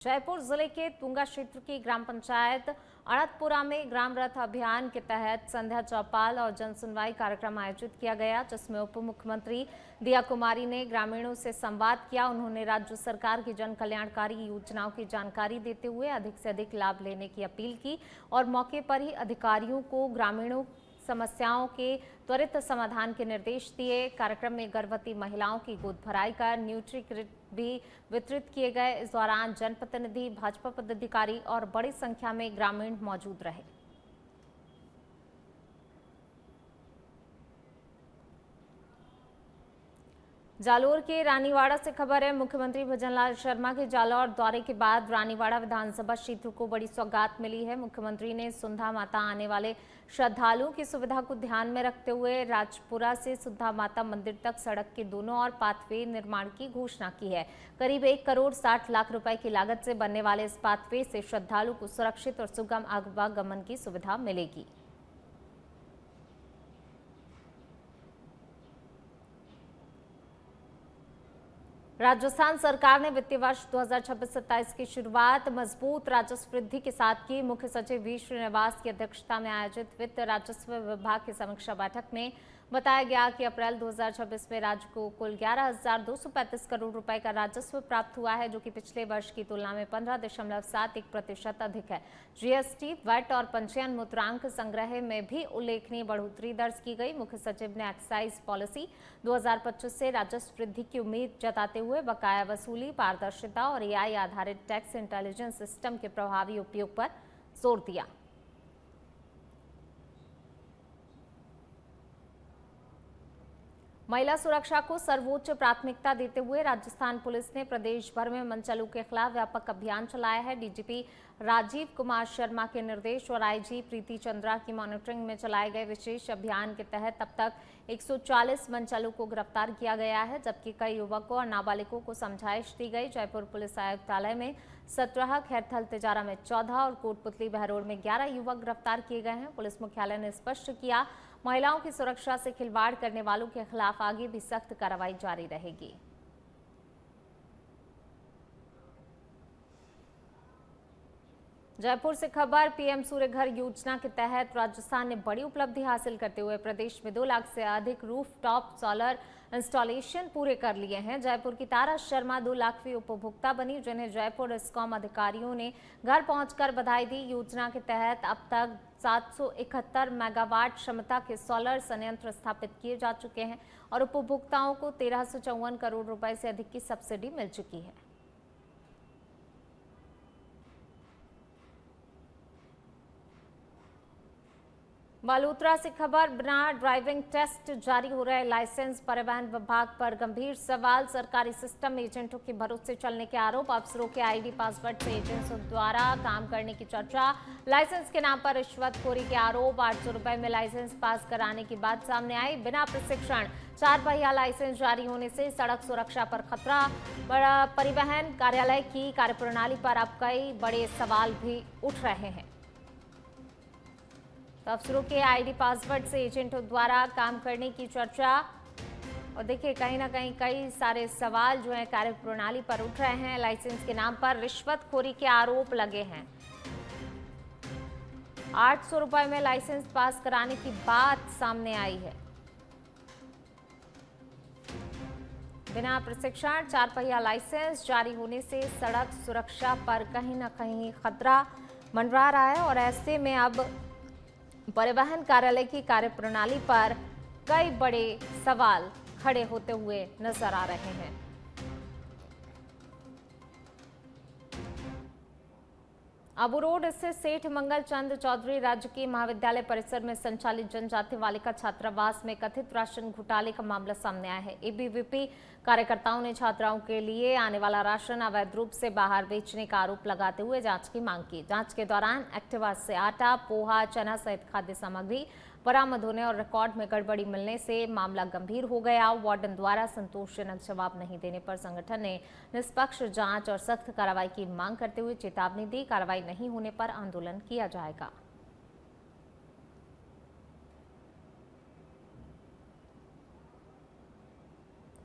जयपुर जिले के तुंगा क्षेत्र की ग्राम पंचायत अड़तपुरा में ग्राम रथ अभियान के तहत संध्या चौपाल और जन सुनवाई कार्यक्रम आयोजित किया गया, जिसमें उप मुख्यमंत्री दिया कुमारी ने ग्रामीणों से संवाद किया। उन्होंने राज्य सरकार की जन कल्याणकारी योजनाओं की जानकारी देते हुए अधिक से अधिक लाभ लेने की अपील की और मौके पर ही अधिकारियों को ग्रामीणों समस्याओं के त्वरित समाधान के निर्देश दिए। कार्यक्रम में गर्भवती महिलाओं की गोद भराई कर न्यूट्री किट भी वितरित किए गए। इस दौरान जनप्रतिनिधि, भाजपा पदाधिकारी और बड़ी संख्या में ग्रामीण मौजूद रहे। जालोर के रानीवाड़ा से खबर है। मुख्यमंत्री भजनलाल शर्मा के जालोर दौरे के बाद रानीवाड़ा विधानसभा क्षेत्र को बड़ी सौगात मिली है। मुख्यमंत्री ने सुंधा माता आने वाले श्रद्धालुओं की सुविधा को ध्यान में रखते हुए राजपुरा से सुंधा माता मंदिर तक सड़क के दोनों ओर पाथवे निर्माण की घोषणा की है। करीब 1 करोड़ 60 लाख रुपए की लागत से बनने वाले इस पाथवे से श्रद्धालु को सुरक्षित और सुगम आवागमन की सुविधा मिलेगी। राजस्थान सरकार ने वित्तीय वर्ष 2026-27 की शुरुआत मजबूत राजस्व वृद्धि के साथ की। मुख्य सचिव वी श्रीनिवास की अध्यक्षता में आयोजित वित्त राजस्व विभाग की समीक्षा बैठक में बताया गया कि अप्रैल 2026 में राज्य को कुल 11,235 करोड़ रुपए का राजस्व प्राप्त हुआ है, जो कि पिछले वर्ष की तुलना में 15.71% अधिक है। जीएसटी, वैट और पंजीयन मुद्रांक संग्रह में भी उल्लेखनीय बढ़ोतरी दर्ज की गई। मुख्य सचिव ने एक्साइज पॉलिसी 2025 से राजस्व वृद्धि की उम्मीद जताते हुए बकाया वसूली, पारदर्शिता और एआई आधारित टैक्स इंटेलिजेंस सिस्टम के प्रभावी उपयोग पर जोर दिया। महिला सुरक्षा को सर्वोच्च प्राथमिकता देते हुए राजस्थान पुलिस ने प्रदेश भर में मनचलों के खिलाफ व्यापक अभियान चलाया है। डीजीपी राजीव कुमार शर्मा के निर्देश और आईजी प्रीति चंद्रा की मॉनिटरिंग में चलाए गए विशेष अभियान के तहत अब तक 140 मनचलों को गिरफ्तार किया गया है, जबकि कई युवकों और नाबालिगों को समझाइश दी गई। जयपुर पुलिस आयुक्तालय में 17, खैरथल तिजारा में 14 और कोटपुतली बहरोड में 11 युवक गिरफ्तार किए गए हैं। पुलिस मुख्यालय ने स्पष्ट किया, महिलाओं की सुरक्षा से खिलवाड़ करने वालों के खिलाफ आगे भी सख्त कार्रवाई जारी रहेगी। जयपुर से खबर, पीएम सूर्य घर योजना के तहत राजस्थान ने बड़ी उपलब्धि हासिल करते हुए प्रदेश में 2 लाख से अधिक रूफटॉप सोलर इंस्टॉलेशन पूरे कर लिए हैं। जयपुर की तारा शर्मा 2 लाखवीं उपभोक्ता बनी, जिन्हें जयपुर एस्कॉम अधिकारियों ने घर पहुंचकर बधाई दी। योजना के तहत अब तक 771 मेगावाट क्षमता के सोलर संयंत्र स्थापित किए जा चुके हैं और उपभोक्ताओं को 1354 करोड़ रुपए से अधिक की सब्सिडी मिल चुकी है। बालोतरा से खबर, बिना ड्राइविंग टेस्ट जारी हो रहे लाइसेंस, परिवहन विभाग पर गंभीर सवाल। सरकारी सिस्टम एजेंटों के भरोसे चलने के आरोप, अफसरों के आईडी पासवर्ड से एजेंट्स द्वारा काम करने की चर्चा, लाइसेंस के नाम पर रिश्वतखोरी के आरोप। 800 रुपए में लाइसेंस पास कराने की बात सामने आई। बिना प्रशिक्षण 4 पहिया लाइसेंस जारी होने से सड़क सुरक्षा पर खतरा। परिवहन कार्यालय की कार्यप्रणाली पर अब कई बड़े सवाल भी उठ रहे हैं। तो अफसरों के आईडी पासवर्ड से एजेंटों द्वारा काम करने की चर्चा, और देखिए कहीं ना कहीं कई सारे सवाल जो है कार्यप्रणाली पर उठ रहे हैं। लाइसेंस के नाम पर रिश्वतखोरी के आरोप लगे हैं। 800 रुपए में लाइसेंस पास कराने की बात सामने आई है। बिना प्रशिक्षण 4 पहिया लाइसेंस जारी होने से सड़क सुरक्षा पर कहीं ना कहीं खतरा मंडरा रहा है और ऐसे में अब परिवहन कार्यालय की कार्यप्रणाली पर कई बड़े सवाल खड़े होते हुए नजर आ रहे हैं। अबू रोड स्थित सेठ मंगल चंद चौधरी राजकीय महाविद्यालय परिसर में संचालित जनजाति बालिका छात्रावास में कथित राशन घोटाले का मामला सामने आया है। एबीवीपी कार्यकर्ताओं ने छात्राओं के लिए आने वाला राशन अवैध रूप से बाहर बेचने का आरोप लगाते हुए जांच की मांग की। जांच के दौरान एक्टिवा से आटा, पोहा, चना सहित खाद्य सामग्री बरामद होने और रिकॉर्ड में गड़बड़ी मिलने से मामला गंभीर हो गया। वार्डन द्वारा संतोषजनक जवाब नहीं देने पर संगठन ने निष्पक्ष जांच और सख्त कार्रवाई की मांग करते हुए चेतावनी दी। कार्रवाई नहीं होने पर आंदोलन किया जाएगा।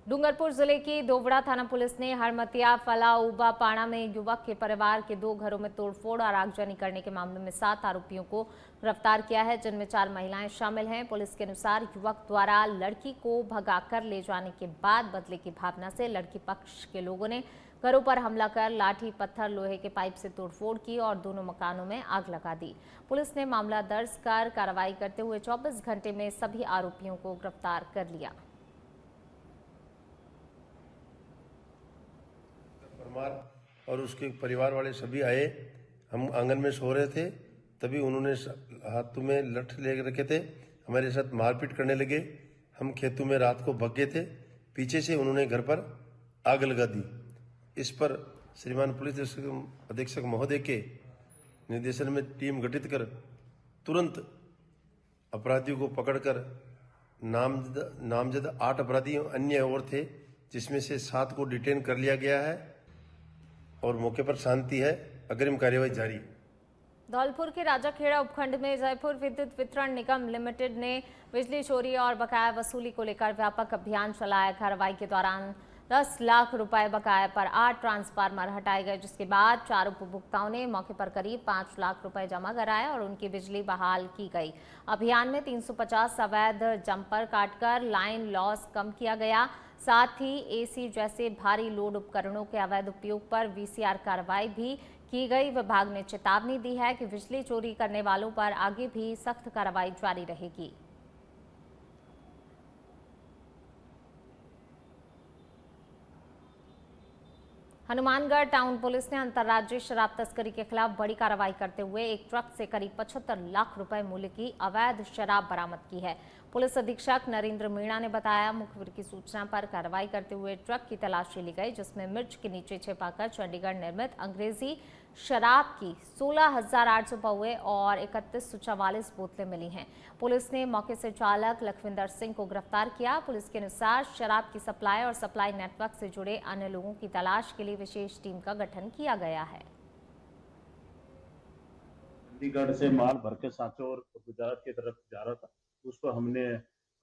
डूंगरपुर जिले की दोवड़ा थाना पुलिस ने हरमतिया फलाउबा पाड़ा में युवक के परिवार के 2 घरों में तोड़फोड़ और आगजनी करने के मामले में 7 आरोपियों को गिरफ्तार किया है, जिनमें 4 महिलाएं शामिल हैं। पुलिस के अनुसार युवक द्वारा लड़की को भगाकर ले जाने के बाद बदले की भावना से लड़की पक्ष के लोगों ने घरों पर हमला कर लाठी, पत्थर, लोहे के पाइप से तोड़फोड़ की और दोनों मकानों में आग लगा दी। पुलिस ने मामला दर्ज कर कार्रवाई करते हुए 24 घंटे में सभी आरोपियों को गिरफ्तार कर लिया। और उसके परिवार वाले सभी आए। हम आंगन में सो रहे थे, तभी उन्होंने हाथों में लठ ले रखे थे, हमारे साथ मारपीट करने लगे। हम खेतों में रात को भगे थे, पीछे से उन्होंने घर पर आग लगा दी। इस पर श्रीमान पुलिस अधीक्षक महोदय के निर्देशन में टीम गठित कर तुरंत अपराधियों को पकड़कर नामजद 8 अपराधी अन्य और थे, जिसमें से 7 को डिटेन कर लिया गया है और मौके पर शांति है। अग्रिम कार्यवाही जारी। धौलपुर के राजाखेड़ा उपखंड में जयपुर विद्युत वितरण निगम लिमिटेड ने बिजली चोरी और बकाया वसूली को लेकर व्यापक अभियान चलाया। कार्रवाई के दौरान 10 लाख रुपए बकाया पर 8 ट्रांसफार्मर हटाए गए, जिसके बाद 4 उपभोक्ताओं ने मौके पर करीब 5 लाख रुपए जमा कराए और उनकी बिजली बहाल की गई। अभियान में 350 अवैध जंपर काटकर लाइन लॉस कम किया गया। साथ ही एसी जैसे भारी लोड उपकरणों के अवैध उपयोग पर वीसीआर कार्रवाई भी की गई। विभाग ने चेतावनी दी है कि बिजली चोरी करने वालों पर आगे भी सख्त कार्रवाई जारी रहेगी। हनुमानगढ़ टाउन पुलिस ने अंतर्राज्यीय शराब तस्करी के खिलाफ बड़ी कार्रवाई करते हुए एक ट्रक से करीब 75 लाख रुपए मूल्य की अवैध शराब बरामद की है। पुलिस अधीक्षक नरेंद्र मीणा ने बताया, मुखबिर की सूचना पर कार्रवाई करते हुए ट्रक की तलाशी ली गई, जिसमें मिर्च के नीचे छिपाकर चंडीगढ़ निर्मित अंग्रेजी शराब की 16,800 पौवे और 3144 बोतलें मिली हैं। पुलिस ने मौके से चालक लखविंदर सिंह को गिरफ्तार किया। पुलिस के अनुसार शराब की सप्लाई और सप्लाई नेटवर्क से जुड़े अन्य लोगों की तलाश के लिए विशेष टीम का गठन किया गया है। चंडीगढ़ से माल भर के सांचौर और गुजरात की तरफ जा रहा था, उसको हमने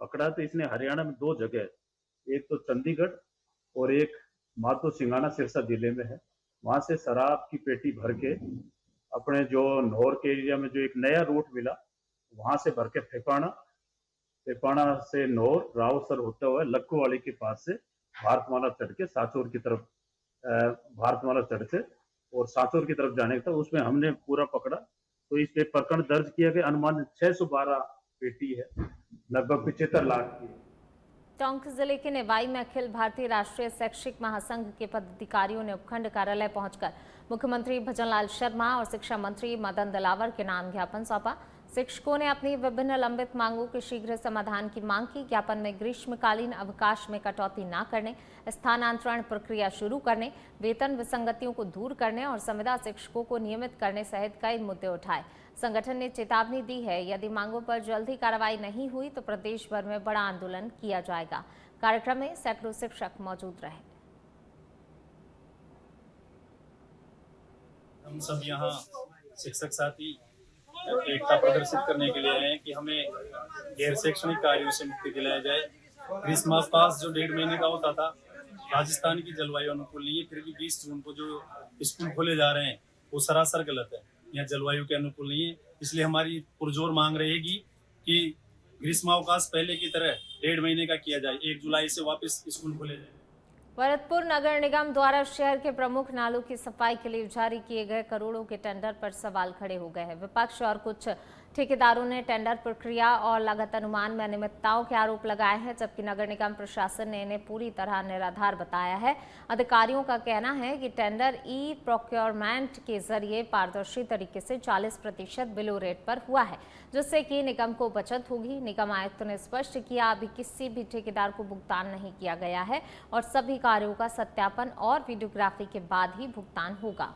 पकड़ा। तो इसने हरियाणा में 2 जगह, एक तो चंडीगढ़ और एक मातो सिंगाना सिरसा जिले में है, वहां से शराब की पेटी भर के अपने जो नौर के एरिया में जो एक नया रूट मिला, वहां से भर के फेपाना से नौर रावसर होते हुए लक्कूवाली के पास से भारतमाला चढ़ के सांचौर की तरफ भारतमाला चढ़ के और सांचौर की तरफ जाने का, उसमें हमने पूरा पकड़ा। तो इस पे प्रकरण दर्ज किया गया। अनुमान 612 पेटी है, लगभग 75 लाख की। टोंक जिले के निवाई में अखिल भारतीय राष्ट्रीय शैक्षिक महासंघ के पदाधिकारियों ने उपखंड कार्यालय पहुंचकर मुख्यमंत्री भजनलाल शर्मा और शिक्षा मंत्री मदन दिलावर के नाम ज्ञापन सौंपा। शिक्षकों ने अपनी विभिन्न लंबित मांगों के शीघ्र समाधान की मांग की। ज्ञापन में ग्रीष्मकालीन अवकाश में कटौती न करने, स्थानांतरण प्रक्रिया शुरू करने, वेतन विसंगतियों को दूर करने और संविदा शिक्षकों को नियमित करने सहित कई मुद्दे उठाए। संगठन ने चेतावनी दी है, यदि मांगों पर जल्दी कार्रवाई नहीं हुई तो प्रदेश भर में बड़ा आंदोलन किया जाएगा। कार्यक्रम में सैकड़ों शिक्षक मौजूद रहे। हम सब यहाँ शिक्षक साथी एकता प्रदर्शित करने के लिए आए हैं कि हमें गैर शैक्षणिक कार्यों से मुक्ति दिलाया जाए। ग्रीष्मावकाश जो 1.5 महीने का होता था, राजस्थान की जलवायु अनुकूल नहीं है, फिर भी 20 जून को जो स्कूल खोले जा रहे हैं वो सरासर गलत है। यहाँ जलवायु के अनुकूल नहीं है, इसलिए हमारी पुरजोर मांग रहेगी कि ग्रीष्मावकाश पहले की तरह 1.5 महीने का किया जाए, 1 जुलाई से वापस स्कूल खोले जाए। भरतपुर नगर निगम द्वारा शहर के प्रमुख नालों की सफाई के लिए जारी किए गए करोड़ों के टेंडर पर सवाल खड़े हो गए हैं। विपक्ष और कुछ ठेकेदारों ने टेंडर प्रक्रिया और लागत अनुमान में अनियमितताओं के आरोप लगाए हैं, जबकि नगर निगम प्रशासन ने इन्हें पूरी तरह निराधार बताया है। अधिकारियों का कहना है कि टेंडर ई प्रोक्योरमेंट के जरिए पारदर्शी तरीके से 40% बिलो रेट पर हुआ है, जिससे कि निगम को बचत होगी। निगम आयुक्त ने स्पष्ट किया, अभी किसी भी ठेकेदार को भुगतान नहीं किया गया है और सभी कार्यों का सत्यापन और वीडियोग्राफी के बाद ही भुगतान होगा।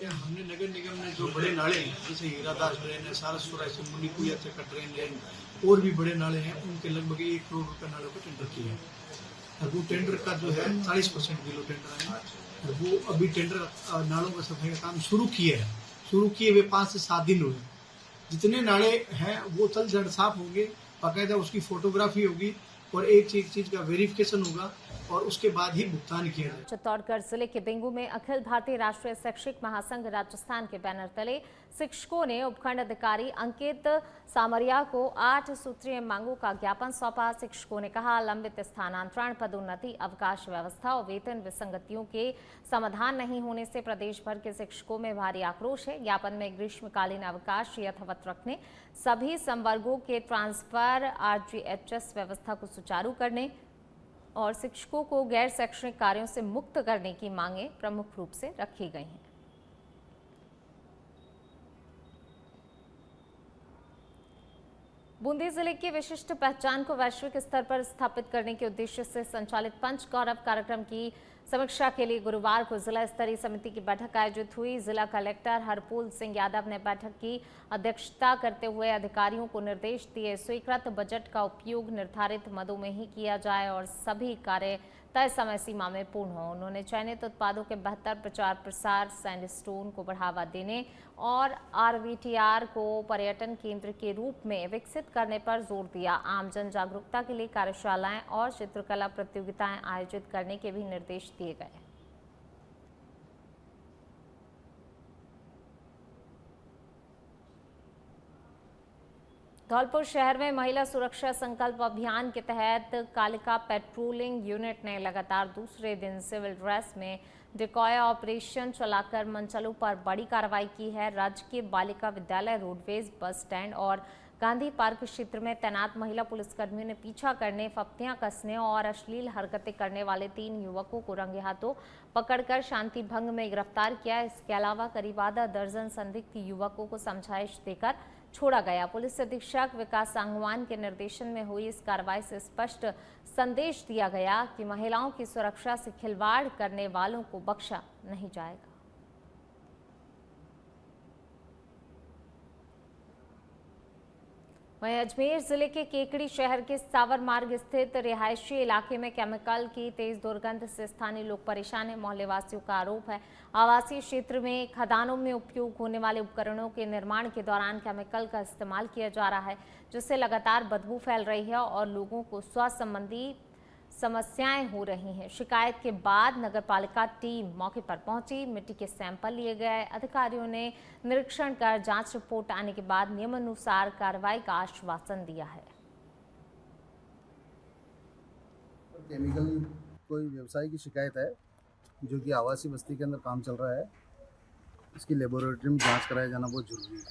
हमने नगर निगम ने जो बड़े नाले हैं, जैसे हीरादास ड्रेन है, सारसपुरा से मुनिकुया से का ड्रेन है, और भी बड़े नाले हैं, उनके लगभग 1 करोड़ रुपए नालों का टेंडर किया है। और वो टेंडर का जो है 40% बिलो टेंडर है। और वो अभी टेंडर नालों का सफाई का काम शुरू किए हुए 5 से 7 दिन हुए। जितने नाले हैं वो चल जड़ साफ होंगे बाकायदा उसकी फोटोग्राफी होगी और एक चीज का वेरिफिकेशन होगा और उसके बाद ही भुगतान किया जाएगा। चित्तौड़गढ़ जिले के बिंगू में अखिल भारतीय राष्ट्रीय शैक्षिक महासंघ राजस्थान के बैनर तले शिक्षकों ने उपखंड अधिकारी अंकित सामरिया को 8 सूत्रीय मांगों का ज्ञापन सौंपा। शिक्षकों ने कहा, लंबित स्थानांतरण, पदोन्नति, अवकाश व्यवस्था और वेतन विसंगतियों के समाधान नहीं होने से प्रदेश भर के शिक्षकों में भारी आक्रोश है। ज्ञापन में ग्रीष्मकालीन अवकाश यथावत रखने, सभी संवर्गों के ट्रांसफर, RGHS व्यवस्था को सुचारू करने और शिक्षकों को गैर शैक्षणिक कार्यों से मुक्त करने की मांगें प्रमुख रूप से रखी गई हैं। बूंदी जिले की विशिष्ट पहचान को वैश्विक स्तर पर स्थापित करने के उद्देश्य से संचालित पंच गौरव कार्यक्रम की समीक्षा के लिए गुरुवार को जिला स्तरीय समिति की बैठक आयोजित हुई। जिला कलेक्टर हरपूल सिंह यादव ने बैठक की अध्यक्षता करते हुए अधिकारियों को निर्देश दिए, स्वीकृत बजट का उपयोग निर्धारित मदों में ही किया जाए और सभी कार्य तय समय सीमा में पूर्ण हो। उन्होंने चयनित उत्पादों के बेहतर प्रचार प्रसार, सैंडस्टोन को बढ़ावा देने और RVTR को पर्यटन केंद्र के रूप में विकसित करने पर जोर दिया। आम जन जागरूकता के लिए कार्यशालाएं और चित्रकला प्रतियोगिताएं आयोजित करने के भी निर्देश दिए गए। धौलपुर शहर में महिला सुरक्षा संकल्प अभियान के तहत कालिका पेट्रोलिंग यूनिट ने लगातार दूसरे दिन सिविल ड्रेस में डिकॉय ऑपरेशन चलाकर मनचलों पर बड़ी कार्रवाई की है। राजकीय Balika Vidyalaya, roadways bus stand और गांधी पार्क क्षेत्र में तैनात महिला पुलिसकर्मियों ने पीछा करने, फप्तियां कसने और अश्लील हरकतें करने वाले 3 युवकों को रंगे हाथों पकड़कर शांति भंग में गिरफ्तार किया। इसके अलावा करीब आधा दर्जन संदिग्ध युवकों को समझाइश देकर छोड़ा गया। पुलिस अधीक्षक विकास सांगवान के निर्देशन में हुई इस कार्रवाई से स्पष्ट संदेश दिया गया कि महिलाओं की सुरक्षा से खिलवाड़ करने वालों को बख्शा नहीं जाएगा। वहीं अजमेर जिले के केकड़ी शहर के सावर मार्ग स्थित रिहायशी इलाके में केमिकल की तेज दुर्गंध से स्थानीय लोग परेशान हैं। मोहल्ले वासियों का आरोप है, आवासीय क्षेत्र में खदानों में उपयोग होने वाले उपकरणों के निर्माण के दौरान केमिकल का इस्तेमाल किया जा रहा है, जिससे लगातार बदबू फैल रही है और लोगों को स्वास्थ्य संबंधी समस्याएं हो रही हैं। शिकायत के बाद नगरपालिका टीम मौके पर पहुंची, मिट्टी के सैंपल लिए गए। अधिकारियों ने निरीक्षण कर जांच रिपोर्ट आने के बाद नियमानुसार कार्रवाई का आश्वासन दिया है। केमिकल कोई व्यवसाय की शिकायत है जो कि आवासीय बस्ती के अंदर काम चल रहा है, इसकी लेबोरेटरी में जांच कराया जाना बहुत जरूरी है।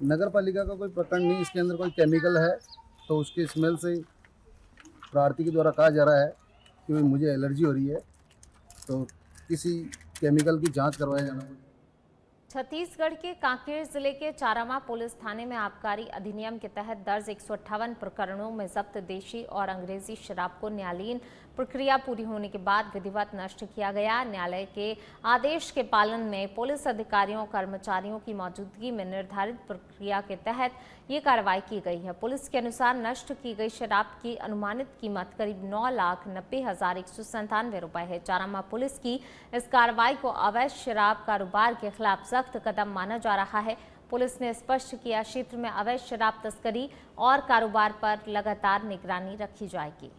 नगर पालिका का कोई प्रकरण नहीं, इसके अंदर कोई केमिकल है तो उसकी स्मेल से प्रार्थी के द्वारा कहा जा रहा है कि भाई मुझे एलर्जी हो रही है, तो किसी केमिकल की जांच करवाया जाना। छत्तीसगढ़ के कांकेर जिले के चारामा पुलिस थाने में आबकारी अधिनियम के तहत दर्ज 158 प्रकरणों में जब्त देशी और अंग्रेजी शराब को न्यायालयीन प्रक्रिया पूरी होने के बाद विधिवत नष्ट किया गया। न्यायालय के आदेश के पालन में पुलिस अधिकारियों और कर्मचारियों की मौजूदगी में निर्धारित प्रक्रिया के तहत ये कार्रवाई की गई है। पुलिस के अनुसार नष्ट की गई शराब की अनुमानित कीमत करीब 9,90,197 रुपए है। चारामा पुलिस की इस कार्रवाई को अवैध शराब कारोबार के खिलाफ सख्त कदम माना जा रहा है। पुलिस ने स्पष्ट किया, क्षेत्र में अवैध शराब तस्करी और कारोबार पर लगातार निगरानी रखी जाएगी।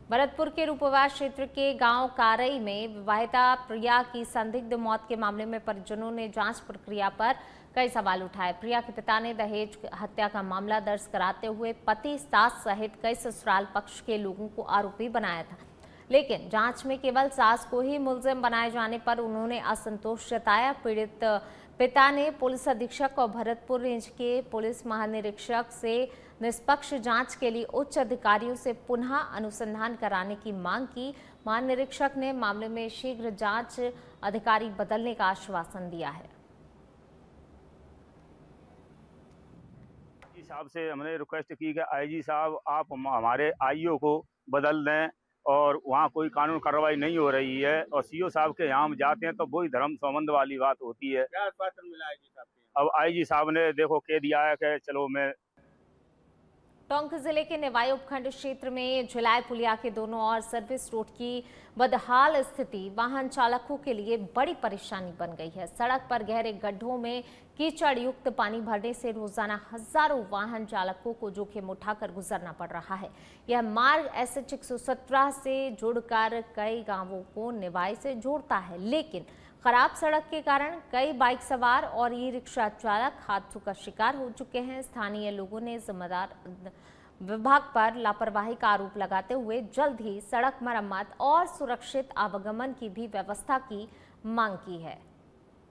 भरतपुर के रूपवास क्षेत्र के गांव कारई में विवाहिता प्रिया की संदिग्ध मौत के मामले में परिजनों ने जांच प्रक्रिया पर कई सवाल उठाए। प्रिया के पिता ने दहेज हत्या का मामला दर्ज कराते हुए पति, सास सहित कई ससुराल पक्ष के लोगों को आरोपी बनाया था, लेकिन जांच में केवल सास को ही मुलजिम बनाए जाने पर उन्होंने असंतोष जताया। पीड़ित पिता ने पुलिस अधीक्षक और भरतपुर रेंज के पुलिस महानिरीक्षक से निष्पक्ष जांच के लिए उच्च अधिकारियों से पुनः अनुसंधान कराने की मांग की। महानिरीक्षक ने मामले में शीघ्र जांच अधिकारी बदलने का आश्वासन दिया है। साहब से हमने रिक्वेस्ट की कि आईजी साहब आप हमारे आईओ को बदल दें और वहाँ कोई कानून कार्रवाई नहीं हो रही है, और सीओ साहब के यहाँ हम जाते हैं तो वही धर्म संबंध वाली बात होती है। क्या आश्वासन मिला आईजी साहब के? अब आईजी साहब ने देखो कह दिया है कि चलो मैं टोंक जिले के निवाई उपखंड क्षेत्र में झिलाई पुलिया के दोनों ओर सर्विस रोड की बदहाल स्थिति वाहन चालकों के लिए बड़ी परेशानी बन गई है। सड़क पर गहरे गड्ढों में कीचड़ युक्त पानी भरने से रोजाना हजारों वाहन चालकों को जोखिम उठाकर गुजरना पड़ रहा है। यह मार्ग SH 117 से जुड़कर कई गांवों को निवाई से जोड़ता है, लेकिन खराब सड़क के कारण कई बाइक सवार और ई-रिक्शा चालक हादसों का शिकार हो चुके हैं। स्थानीय लोगों ने जिम्मेदार विभाग पर लापरवाही का आरोप लगाते हुए जल्द ही सड़क मरम्मत और सुरक्षित आवागमन की भी व्यवस्था की मांग की है।